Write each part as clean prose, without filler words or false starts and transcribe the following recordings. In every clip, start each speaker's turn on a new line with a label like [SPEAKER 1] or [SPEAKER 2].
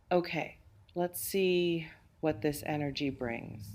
[SPEAKER 1] Okay, let's see what this energy brings.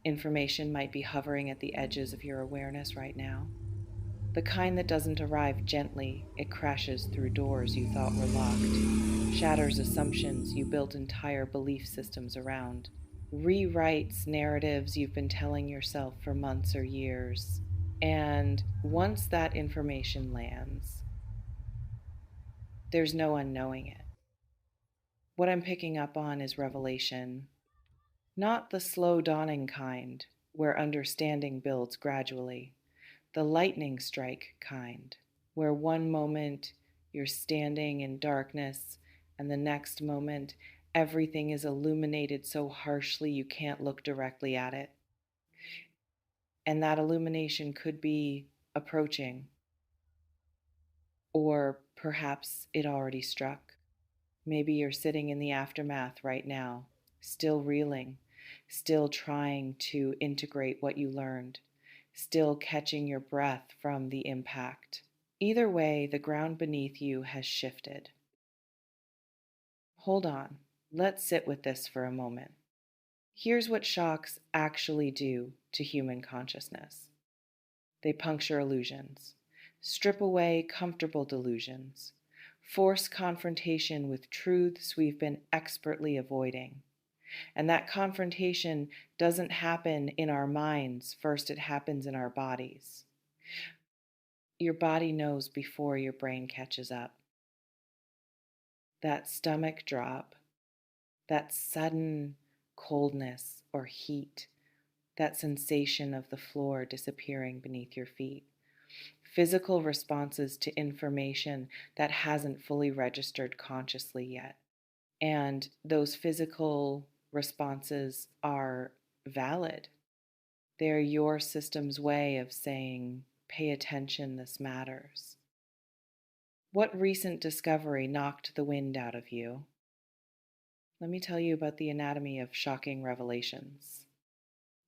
[SPEAKER 1] Information might be hovering at the edges of your awareness right now. The kind that doesn't arrive gently, it crashes through doors you thought were locked, shatters assumptions you built entire belief systems around, rewrites narratives you've been telling yourself for months or years. And once that information lands, there's no unknowing it. What I'm picking up on is revelation, not the slow dawning kind, where understanding builds gradually, the lightning strike kind, where one moment you're standing in darkness and the next moment everything is illuminated so harshly you can't look directly at it. And that illumination could be approaching, or perhaps it already struck. Maybe you're sitting in the aftermath right now, still reeling, still trying to integrate what you learned, still catching your breath from the impact. Either way, the ground beneath you has shifted. Hold on, let's sit with this for a moment. Here's what shocks actually do to human consciousness: they puncture illusions, strip away comfortable delusions, force confrontation with truths we've been expertly avoiding. And that confrontation doesn't happen in our minds, first, it happens in our bodies. Your body knows before your brain catches up. That stomach drop, that sudden coldness or heat, that sensation of the floor disappearing beneath your feet. Physical responses to information that hasn't fully registered consciously yet. And those physical responses are valid. They're your system's way of saying, pay attention, this matters. What recent discovery knocked the wind out of you? Let me tell you about the anatomy of shocking revelations.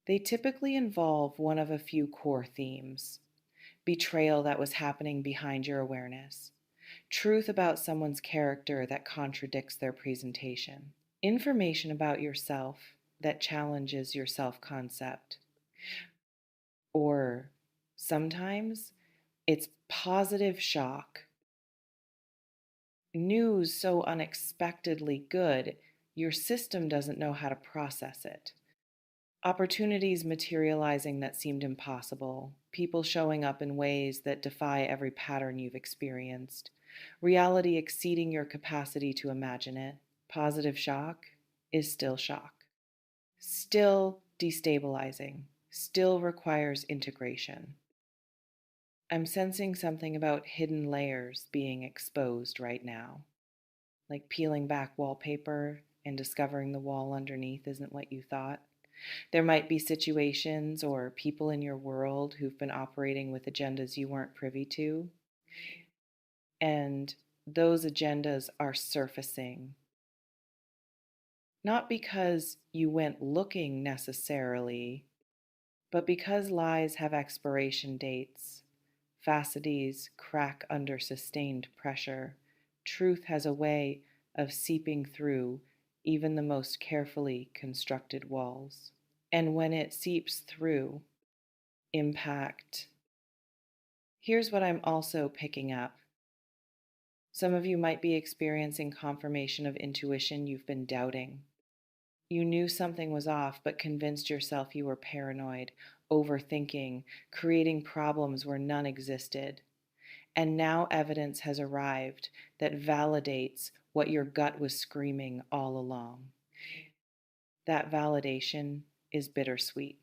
[SPEAKER 1] They typically involve one of a few core themes: betrayal that was happening behind your awareness, truth about someone's character that contradicts their presentation, information about yourself that challenges your self concept, or sometimes it's positive shock, news so unexpectedly good your system doesn't know how to process it. Opportunities materializing that seemed impossible, people showing up in ways that defy every pattern you've experienced, reality exceeding your capacity to imagine it. Positive shock is still shock, still destabilizing, still requires integration. I'm sensing something about hidden layers being exposed right now, like peeling back wallpaper and discovering the wall underneath isn't what you thought. There might be situations or people in your world who've been operating with agendas you weren't privy to, and those agendas are surfacing. Not because you went looking necessarily, but because lies have expiration dates, falsities crack under sustained pressure, truth has a way of seeping through even the most carefully constructed walls. And when it seeps through, impact. Here's what I'm also picking up. Some of you might be experiencing confirmation of intuition you've been doubting. You knew something was off, but convinced yourself you were paranoid, overthinking, creating problems where none existed. And now evidence has arrived that validates what your gut was screaming all along. That validation is bittersweet.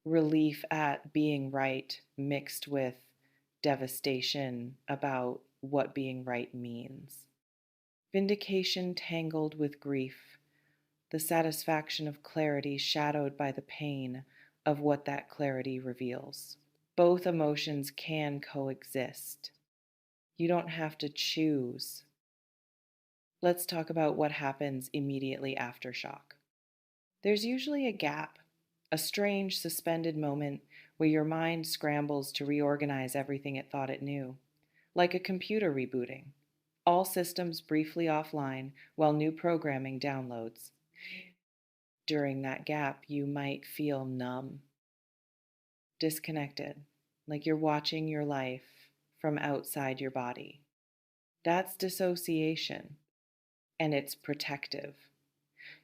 [SPEAKER 1] Relief at being right mixed with devastation about what being right means. Vindication tangled with grief, the satisfaction of clarity shadowed by the pain of what that clarity reveals. Both emotions can coexist. You don't have to choose. Let's talk about what happens immediately after shock. There's usually a gap, a strange suspended moment where your mind scrambles to reorganize everything it thought it knew, like a computer rebooting. All systems briefly offline while new programming downloads. During that gap, you might feel numb, disconnected, like you're watching your life from outside your body. That's dissociation, and it's protective.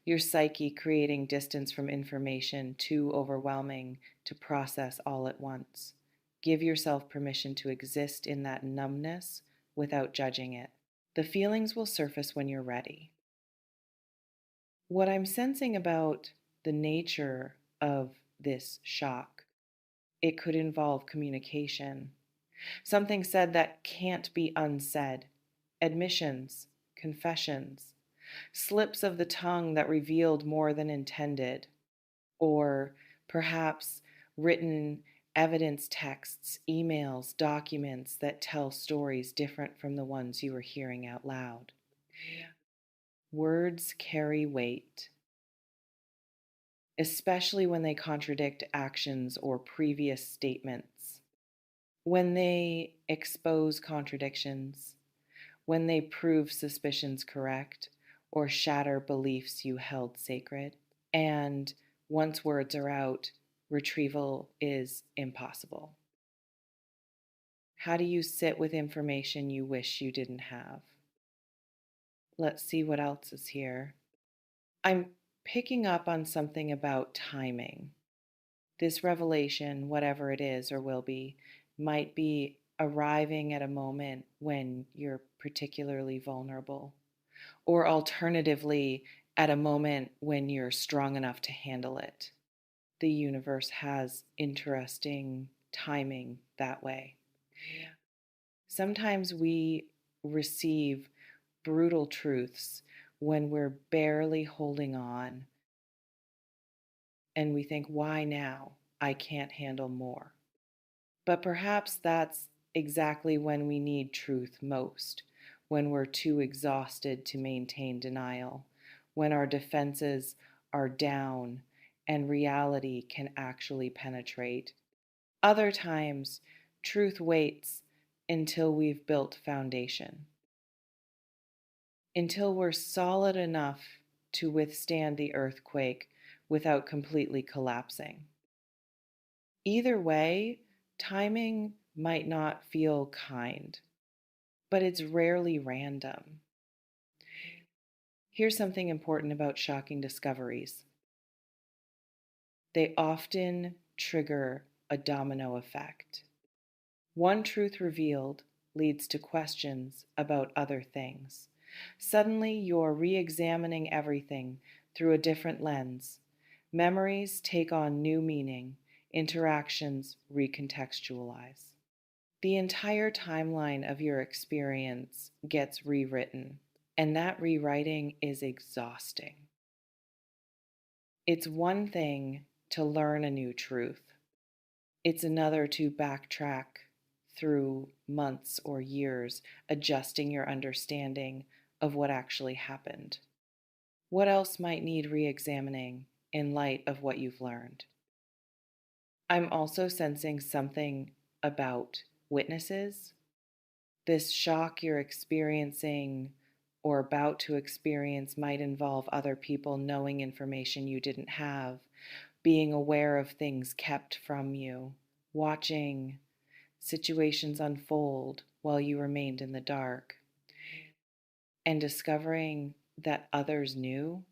[SPEAKER 1] Your psyche creating distance from information too overwhelming to process all at once. Give yourself permission to exist in that numbness without judging it. The feelings will surface when you're ready. What I'm sensing about the nature of this shock, it could involve communication. Something said that can't be unsaid. Admissions, confessions, slips of the tongue that revealed more than intended, or perhaps written evidence texts, emails, documents that tell stories different from the ones you were hearing out loud. Words carry weight, especially when they contradict actions or previous statements. When they expose contradictions, when they prove suspicions correct or shatter beliefs you held sacred. And once words are out, retrieval is impossible. How do you sit with information you wish you didn't have? Let's see what else is here. I'm picking up on something about timing. This revelation, whatever it is or will be, might be arriving at a moment when you're particularly vulnerable, or alternatively, at a moment when you're strong enough to handle it. The universe has interesting timing that way. Sometimes we receive brutal truths when we're barely holding on and we think, why now? I can't handle more. But perhaps that's exactly when we need truth most, when we're too exhausted to maintain denial, when our defenses are down and reality can actually penetrate. Other times, truth waits until we've built foundation, until we're solid enough to withstand the earthquake without completely collapsing. Either way, timing might not feel kind, but it's rarely random. Here's something important about shocking discoveries. They often trigger a domino effect. One truth revealed leads to questions about other things. Suddenly, you're re examining everything through a different lens. Memories take on new meaning, interactions recontextualize. The entire timeline of your experience gets rewritten, and that rewriting is exhausting. It's one thing to learn a new truth, it's another to backtrack through months or years, adjusting your understanding of what actually happened. What else might need re examining in light of what you've learned? I'm also sensing something about witnesses. This shock you're experiencing or about to experience might involve other people knowing information you didn't have, being aware of things kept from you, watching situations unfold while you remained in the dark, and discovering that others knew.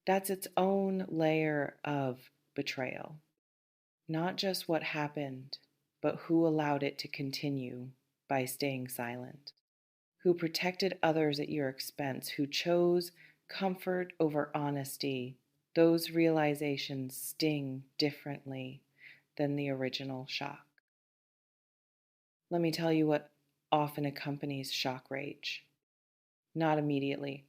[SPEAKER 1] That's its own layer of betrayal. Not just what happened, but who allowed it to continue by staying silent, who protected others at your expense, who chose comfort over honesty. Those realizations sting differently than the original shock. Let me tell you what often accompanies shock rage. Not immediately.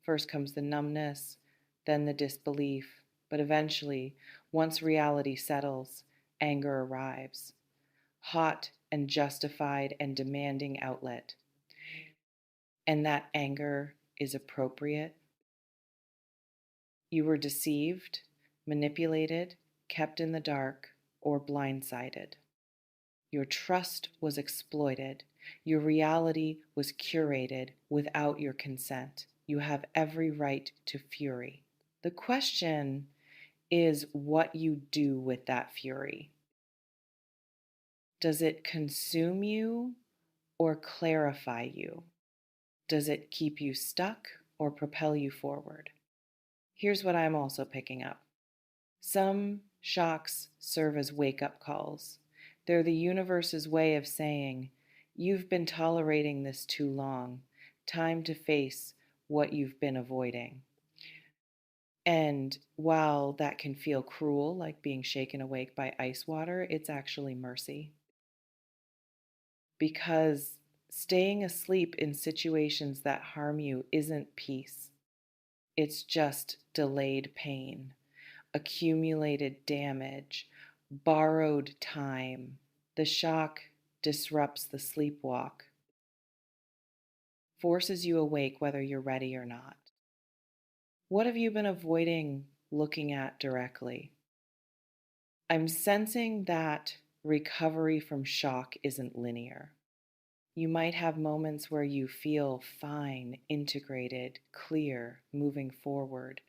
[SPEAKER 1] First comes the numbness, then the disbelief, but eventually, once reality settles, anger arrives. Hot and justified and demanding outlet. And that anger is appropriate. You were deceived, manipulated, kept in the dark, or blindsided. Your trust was exploited, Your reality was curated without your consent. You have every right to fury. The question is what you do with that fury. Does it consume you or clarify you? Does it keep you stuck or propel you forward? Here's what I'm also picking up. Some shocks serve as wake up calls. They're the universe's way of saying, you've been tolerating this too long. Time to face what you've been avoiding. And while that can feel cruel, like being shaken awake by ice water, it's actually mercy. Because staying asleep in situations that harm you isn't peace, it's just delayed pain, accumulated damage, borrowed time. The shock disrupts the sleepwalk, forces you awake whether you're ready or not. What have you been avoiding looking at directly? I'm sensing that recovery from shock isn't linear. You might have moments where you feel fine, integrated, clear, moving forward.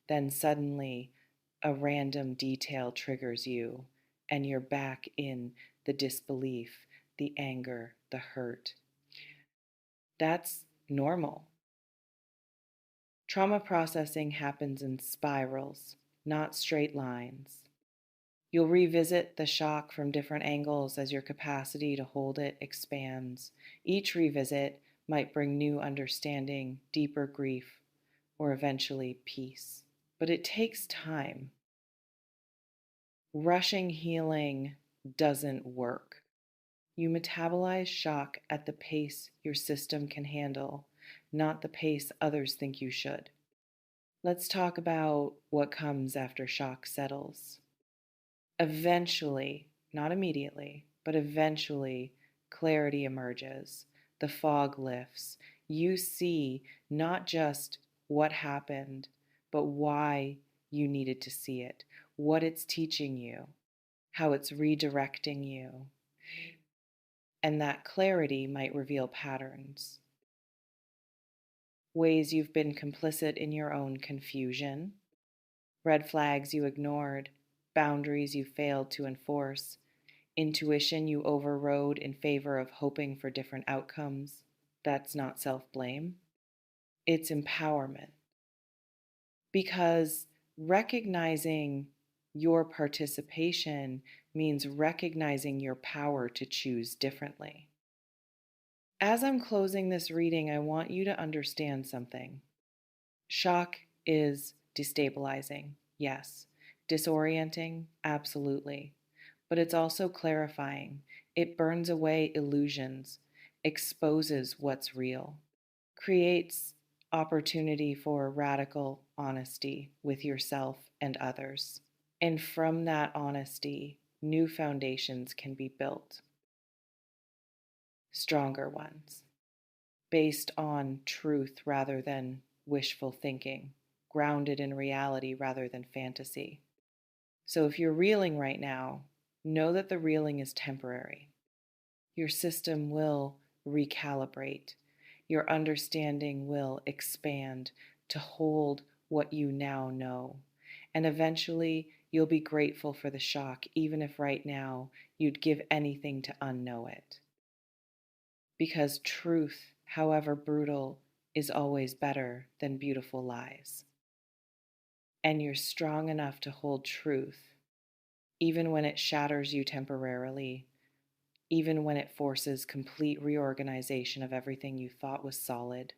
[SPEAKER 1] Then suddenly a random detail triggers you, and you're back in the disbelief, the anger, the hurt. That's normal. Trauma processing happens in spirals, not straight lines. You'll revisit the shock from different angles as your capacity to hold it expands. Each revisit might bring new understanding, deeper grief, or eventually peace. But it takes time. Rushing healing doesn't work. You metabolize shock at the pace your system can handle, not the pace others think you should. Let's talk about what comes after shock settles. Eventually, not immediately, but eventually, clarity emerges. The fog lifts. You see not just what happened, but why you needed to see it, what it's teaching you, how it's redirecting you. And that clarity might reveal patterns, ways you've been complicit in your own confusion, red flags you ignored, boundaries you failed to enforce, intuition you overrode in favor of hoping for different outcomes. That's not self blame, it's empowerment. Because recognizing your participation means recognizing your power to choose differently. As I'm closing this reading, I want you to understand something. Shock is destabilizing, yes. Disorienting, absolutely. But it's also clarifying. It burns away illusions, exposes what's real, creates opportunity for radical honesty with yourself and others. And from that honesty, new foundations can be built, stronger ones, based on truth rather than wishful thinking, grounded in reality rather than fantasy. So if you're reeling right now, know that the reeling is temporary. Your system will recalibrate. Your understanding will expand to hold what you now know. And eventually, you'll be grateful for the shock, even if right now you'd give anything to unknow it. Because truth, however brutal, is always better than beautiful lies. And you're strong enough to hold truth, even when it shatters you temporarily, even when it forces complete reorganization of everything you thought was solid.